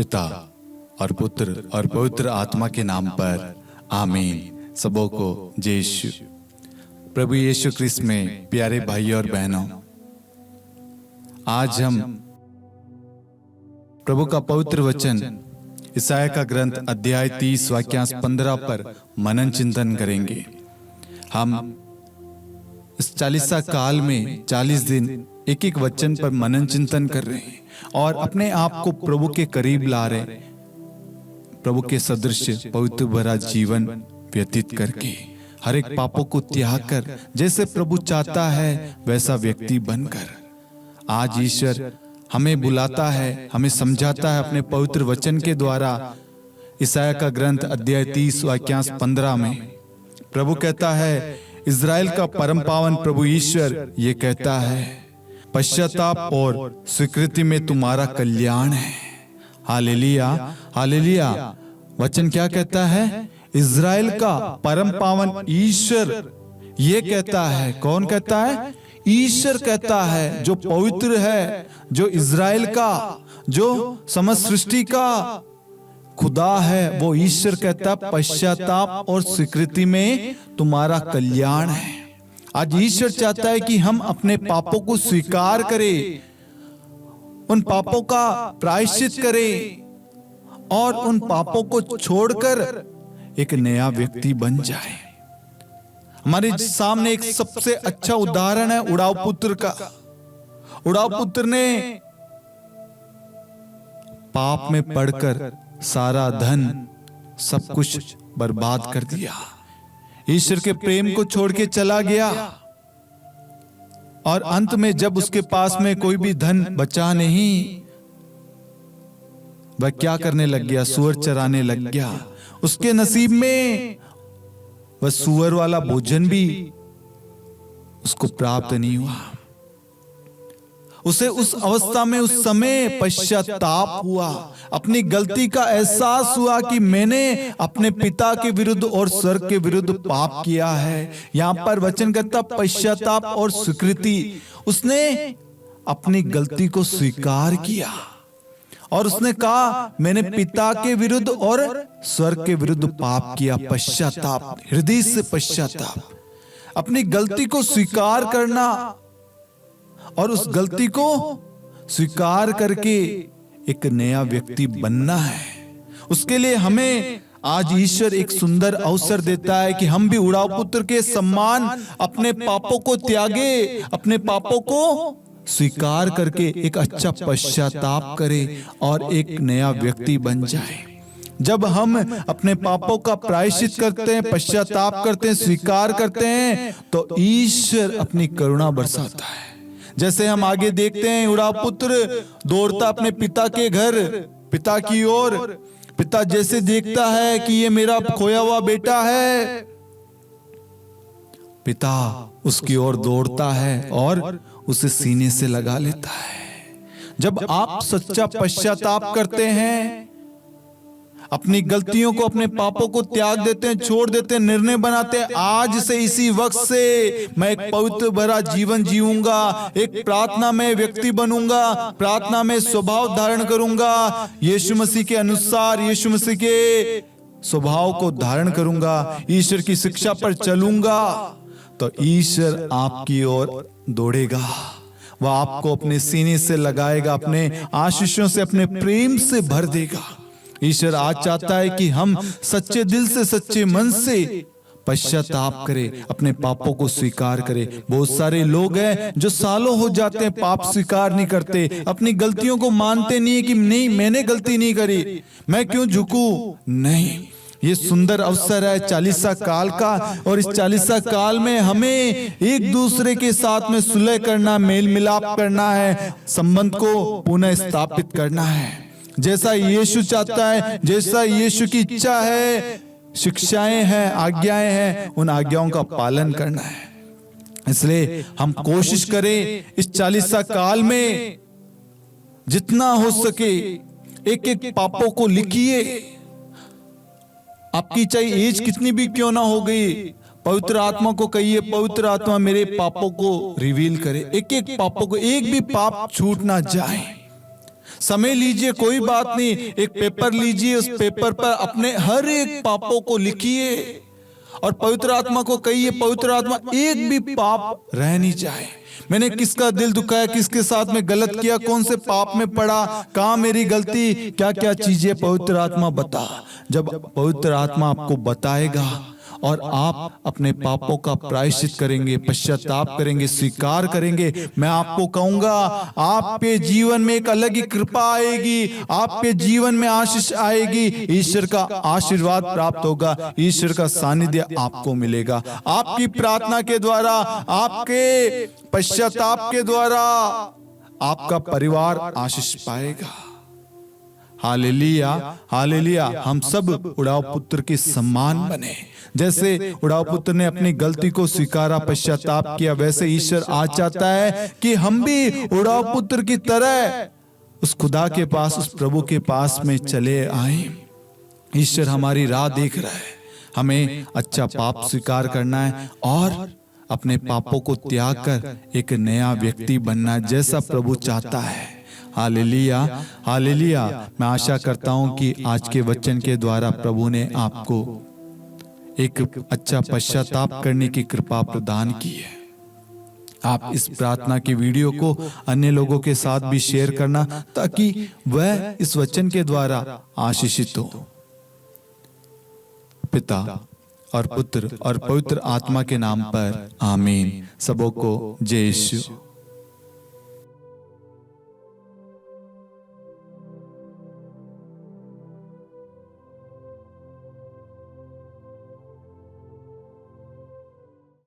पिता और पुत्र और पवित्र आत्मा के नाम पर आमीन। सबों को जय यीशु। प्रभु यीशु ख्रिस्त में प्यारे भाई और बहनों, आज हम प्रभु का पवित्र वचन यशायाह का ग्रंथ अध्याय 30 वाक्यांश 15 पर मनन चिंतन करेंगे। हम इस 40 काल में 40 दिन एक एक वचन पर मनन चिंतन कर रहे हैं और अपने आप को प्रभु के करीब ला रहे हैं, प्रभु के सदृश पवित्र भरा जीवन व्यतीत करके, हर एक पापों को त्याग कर जैसे प्रभु चाहता है वैसा व्यक्ति बनकर। आज ईश्वर हमें बुलाता है, हमें समझाता है अपने पवित्र वचन के द्वारा। यशायाह का ग्रंथ अध्याय 30 वाक्यांश 15 में प्रभु कहता है, इज़राइल का परम पावन प्रभु ईश्वर ये कहता है, पश्चाताप और स्वीकृति में तुम्हारा कल्याण है। Hallelujah hallelujah. वचन क्या कहता है? इज़राइल का परम पावन ईश्वर ये कहता है। कौन कहता है? ईश्वर कहता है, जो पवित्र है, जो इज़राइल का, जो समस्त सृष्टि का खुदा है, वो ईश्वर कहता है पश्चाताप और स्वीकृति में तुम्हारा कल्याण है। आज ईश्वर चाहता है कि हम अपने पापों को स्वीकार करें, उन पापों का प्रायश्चित करें और उन पापों को छोड़कर एक नया व्यक्ति बन जाए। हमारे सामने एक सबसे अच्छा उदाहरण है उड़ाऊ पुत्र का। उड़ाऊ पुत्र ने पाप में पड़कर सारा धन सब कुछ बर्बाद कर दिया, ईश्वर के प्रेम को छोड़ के चला गया और अंत में जब उसके पास में कोई भी धन बचा नहीं, वह क्या करने लग गया? सूअर चराने लग गया। उसके नसीब में वह सूअर वाला भोजन भी उसको प्राप्त नहीं हुआ। उसे उस अवस्था में उस समय पश्चाताप हुआ, अपनी गलती का एहसास हुआ कि मैंने अपने पिता के विरुद्ध और स्वर्ग के विरुद्ध पाप किया है। यहां पर वचन कहता पश्चाताप और स्वीकृति। उसने अपनी गलती को स्वीकार किया और उसने कहा, मैंने पिता के विरुद्ध और स्वर्ग के विरुद्ध पाप किया। पश्चाताप, हृदय से पश्चाताप, अपनी गलती को स्वीकार करना और उस गलती को स्वीकार करके एक नया व्यक्ति बनना है। उसके लिए हमें आज ईश्वर एक सुंदर अवसर देता है कि हम भी उड़ाऊ पुत्र के समान अपने पापों को त्यागे, अपने पापों को स्वीकार करके एक अच्छा पश्चाताप करें और एक नया व्यक्ति बन जाए। जब हम अपने पापों का प्रायश्चित करते हैं, पश्चाताप करते हैं, स्वीकार करते हैं, तो ईश्वर अपनी करुणा बरसाता है। जैसे हम आगे देखते हैं, उड़ाऊ पुत्र दौड़ता अपने पिता के घर, पिता की ओर। पिता जैसे देखता है कि ये मेरा खोया हुआ बेटा है, पिता उसकी ओर दौड़ता है और उसे सीने से लगा लेता है। जब आप सच्चा पश्चाताप करते हैं, अपनी गलतियों को, अपने पापों को त्याग देते हैं, छोड़ देते हैं, निर्णय बनाते हैं, आज से इसी वक्त से मैं एक पवित्र भरा जीवन जीऊंगा, एक प्रार्थना में व्यक्ति बनूंगा, प्रार्थना में स्वभाव धारण करूंगा, यीशु मसीह के अनुसार, यीशु मसीह के स्वभाव को धारण करूंगा, ईश्वर की शिक्षा पर चलूंगा, तो ईश्वर आपकी ओर दौड़ेगा। वह आपको अपने सीने से लगाएगा, अपने आशीषों से, अपने प्रेम से भर देगा। ईश्वर आज चाहता है कि हम सच्चे दिल से, सच्चे मन से पश्चाताप करें, अपने पापों को स्वीकार करें। बहुत सारे लोग हैं जो सालों हो जाते हैं पाप स्वीकार नहीं करते, अपनी गलतियों को मानते नहीं है कि नहीं, मैंने गलती नहीं करी, मैं क्यों झुकूं? नहीं, ये सुंदर अवसर है 40 काल का, और इस 40 काल में हमें एक दूसरे के साथ में सुलह करना, मेल मिलाप करना है, संबंध को पुनः स्थापित करना है। जैसा यीशु चाहता है, जैसा यीशु की इच्छा है, शिक्षाएं हैं, आज्ञाएं हैं, उन आज्ञाओं का पालन करना है। इसलिए हम कोशिश करें इस 40 काल में जितना हो सके एक एक पापों को लिखिए। आपकी चाहे एज कितनी भी क्यों ना हो गई, पवित्र आत्मा को कहिए, पवित्र आत्मा मेरे पापों को रिवील करे, एक एक पापों को, एक भी पाप छूट ना जाए। समय लीजिए, कोई बात नहीं, एक पेपर लीजिए, उस पेपर पर अपने हर एक पापों को लिखिए और पवित्र आत्मा को कहिए, पवित्र आत्मा एक भी पाप रह नहीं जाए। मैंने किसका दिल दुखाया, किसके साथ में गलत किया, कौन से पाप में पड़ा, कहां मेरी गलती, क्या क्या चीजें, पवित्र आत्मा बता। जब पवित्र आत्मा आपको बताएगा और आप अपने पापों का प्रायश्चित करेंगे, पश्चाताप करेंगे, स्वीकार करेंगे, मैं आपको कहूंगा आपके जीवन में एक अलग ही कृपा आएगी, आपके जीवन में आशीष आएगी, ईश्वर का आशीर्वाद प्राप्त होगा, ईश्वर का सानिध्य आपको मिलेगा। आपकी प्रार्थना के द्वारा, आपके पश्चाताप के द्वारा आपका परिवार आशीष पाएगा। Hallelujah, hallelujah. हम सब उड़ाव पुत्र के सम्मान बने। जैसे उड़ाव पुत्र ने अपनी गलती को स्वीकारा, पश्चाताप किया, वैसे ईश्वर आज चाहता है कि हम भी उड़ाव पुत्र की तरह उस खुदा के पास, उस प्रभु के पास में चले आए। ईश्वर हमारी राह देख रहा है। हमें अच्छा पाप स्वीकार करना है और अपने पापों को त्याग कर एक नया व्यक्ति बनना, जैसा प्रभु चाहता है। Hallelujah, hallelujah. मैं आशा करता हूं कि आज के वचन के द्वारा प्रभु ने आपको एक अच्छा पश्चाताप करने की कृपा प्रदान की है। आप इस प्रार्थना की वीडियो को अन्य लोगों के साथ भी शेयर करना, ताकि वह इस वचन के द्वारा आशीषित हो। पिता और पुत्र और पवित्र आत्मा के नाम पर आमीन। सबों को जय यीशु।